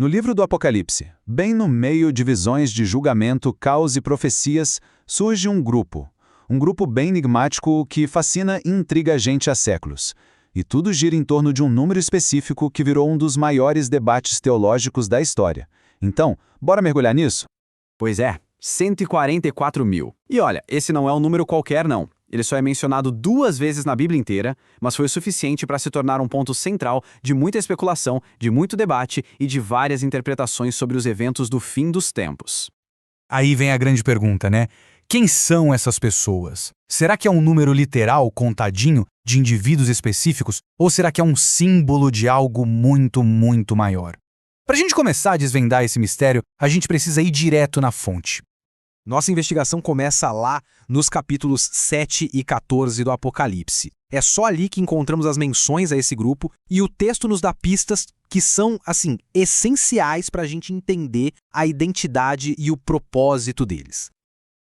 No livro do Apocalipse, bem no meio de visões de julgamento, caos e profecias, surge um grupo bem enigmático que fascina e intriga a gente há séculos. E tudo gira em torno de um número específico que virou um dos maiores debates teológicos da história. Então, bora mergulhar nisso? Pois é, 144 mil. E olha, esse não é um número qualquer não. Ele só é mencionado 2 vezes na Bíblia inteira, mas foi o suficiente para se tornar um ponto central de muita especulação, de muito debate e de várias interpretações sobre os eventos do fim dos tempos. Aí vem a grande pergunta, né? Quem são essas pessoas? Será que é um número literal, contadinho, de indivíduos específicos? Ou será que é um símbolo de algo muito, muito maior? Para a gente começar a desvendar esse mistério, a gente precisa ir direto na fonte. Nossa investigação começa lá nos capítulos 7 e 14 do Apocalipse. É só ali que encontramos as menções a esse grupo e o texto nos dá pistas que são, essenciais para a gente entender a identidade e o propósito deles.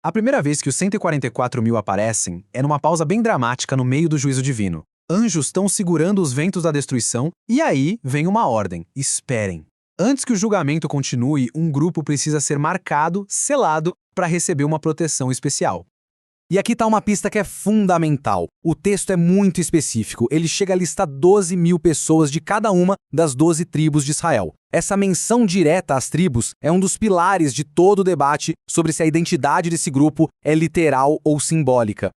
A primeira vez que os 144 mil aparecem é numa pausa bem dramática no meio do juízo divino. Anjos estão segurando os ventos da destruição e aí vem uma ordem: esperem. Antes que o julgamento continue, um grupo precisa ser marcado, selado, para receber uma proteção especial. E aqui está uma pista que é fundamental. O texto é muito específico. Ele chega a listar 12 mil pessoas de cada uma das 12 tribos de Israel. Essa menção direta às tribos é um dos pilares de todo o debate sobre se a identidade desse grupo é literal ou simbólica.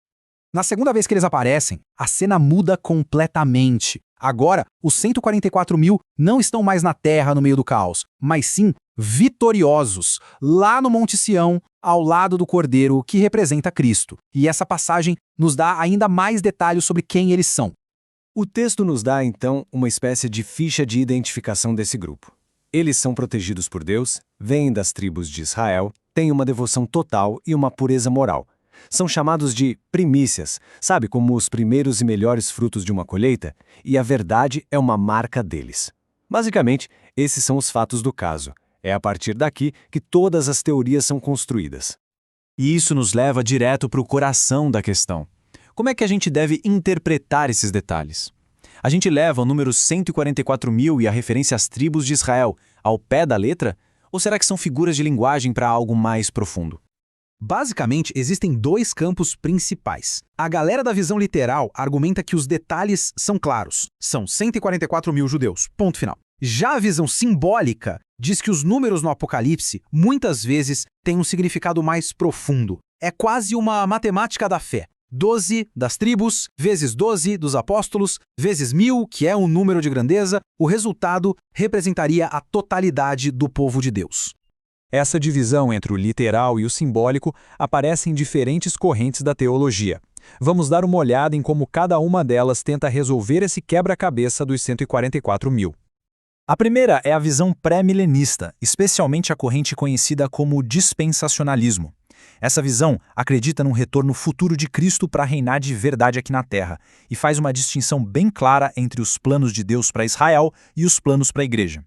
Na segunda vez que eles aparecem, a cena muda completamente. Agora, os 144 mil não estão mais na terra no meio do caos, mas sim vitoriosos, lá no Monte Sião, ao lado do Cordeiro, que representa Cristo. E essa passagem nos dá ainda mais detalhes sobre quem eles são. O texto nos dá, então, uma espécie de ficha de identificação desse grupo. Eles são protegidos por Deus, vêm das tribos de Israel, têm uma devoção total e uma pureza moral. São chamados de primícias, sabe, como os primeiros e melhores frutos de uma colheita? E a verdade é uma marca deles. Basicamente, esses são os fatos do caso. É a partir daqui que todas as teorias são construídas. E isso nos leva direto para o coração da questão. Como é que a gente deve interpretar esses detalhes? A gente leva o número 144 mil e a referência às tribos de Israel ao pé da letra? Ou será que são figuras de linguagem para algo mais profundo? Basicamente, existem 2 campos principais. A galera da visão literal argumenta que os detalhes são claros. São 144 mil judeus, ponto final. Já a visão simbólica diz que os números no Apocalipse muitas vezes têm um significado mais profundo. É quase uma matemática da fé. 12 das tribos, vezes 12 dos apóstolos, vezes 1000, que é um número de grandeza, o resultado representaria a totalidade do povo de Deus. Essa divisão entre o literal e o simbólico aparece em diferentes correntes da teologia. Vamos dar uma olhada em como cada uma delas tenta resolver esse quebra-cabeça dos 144 mil. A primeira é a visão pré-milenista, especialmente a corrente conhecida como dispensacionalismo. Essa visão acredita num retorno futuro de Cristo para reinar de verdade aqui na Terra e faz uma distinção bem clara entre os planos de Deus para Israel e os planos para a Igreja.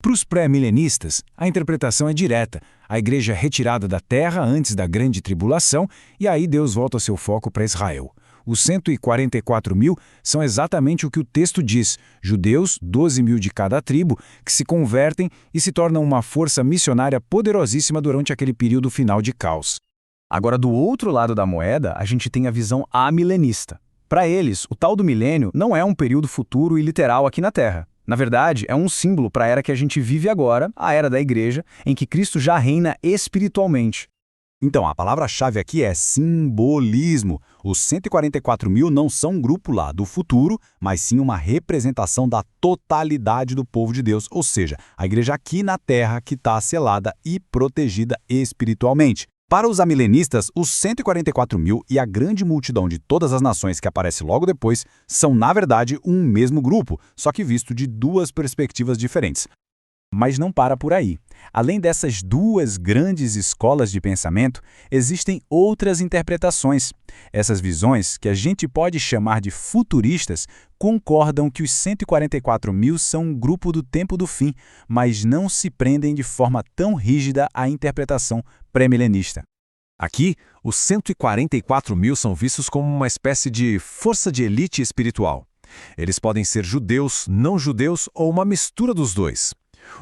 Para os pré-milenistas, a interpretação é direta. A igreja é retirada da terra antes da grande tribulação e aí Deus volta seu foco para Israel. Os 144 mil são exatamente o que o texto diz. Judeus, 12 mil de cada tribo, que se convertem e se tornam uma força missionária poderosíssima durante aquele período final de caos. Agora, do outro lado da moeda, a gente tem a visão amilenista. Para eles, o tal do milênio não é um período futuro e literal aqui na Terra. Na verdade, é um símbolo para a era que a gente vive agora, a era da Igreja, em que Cristo já reina espiritualmente. Então, a palavra-chave aqui é simbolismo. Os 144 mil não são um grupo lá do futuro, mas sim uma representação da totalidade do povo de Deus, ou seja, a igreja aqui na Terra que está selada e protegida espiritualmente. Para os amilenistas, os 144 mil e a grande multidão de todas as nações que aparece logo depois são, na verdade, um mesmo grupo, só que visto de 2 perspectivas diferentes. Mas não para por aí. Além dessas 2 grandes escolas de pensamento, existem outras interpretações. Essas visões, que a gente pode chamar de futuristas, concordam que os 144 mil são um grupo do tempo do fim, mas não se prendem de forma tão rígida à interpretação pré-milenista. Aqui, os 144 mil são vistos como uma espécie de força de elite espiritual. Eles podem ser judeus, não judeus ou uma mistura dos 2.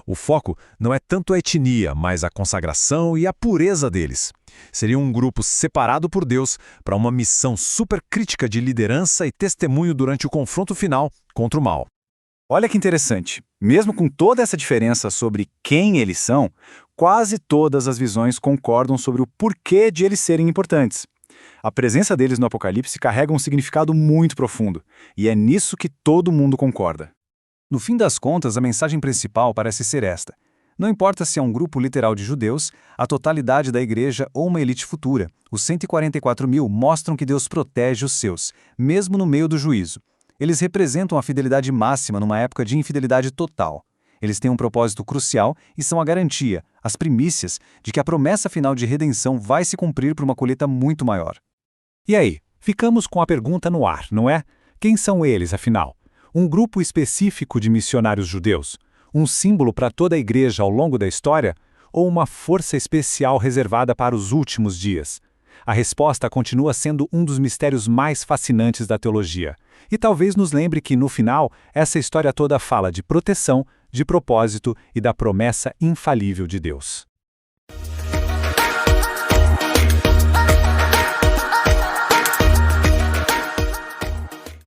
O foco não é tanto a etnia, mas a consagração e a pureza deles. Seria um grupo separado por Deus para uma missão supercrítica de liderança e testemunho durante o confronto final contra o mal. Olha que interessante. Mesmo com toda essa diferença sobre quem eles são, quase todas as visões concordam sobre o porquê de eles serem importantes. A presença deles no Apocalipse carrega um significado muito profundo, e é nisso que todo mundo concorda. No fim das contas, a mensagem principal parece ser esta. Não importa se é um grupo literal de judeus, a totalidade da igreja ou uma elite futura, os 144 mil mostram que Deus protege os seus, mesmo no meio do juízo. Eles representam a fidelidade máxima numa época de infidelidade total. Eles têm um propósito crucial e são a garantia, as primícias, de que a promessa final de redenção vai se cumprir por uma colheita muito maior. E aí, ficamos com a pergunta no ar, não é? Quem são eles, afinal? Um grupo específico de missionários judeus? Um símbolo para toda a igreja ao longo da história? Ou uma força especial reservada para os últimos dias? A resposta continua sendo um dos mistérios mais fascinantes da teologia. E talvez nos lembre que, no final, essa história toda fala de proteção, de propósito e da promessa infalível de Deus.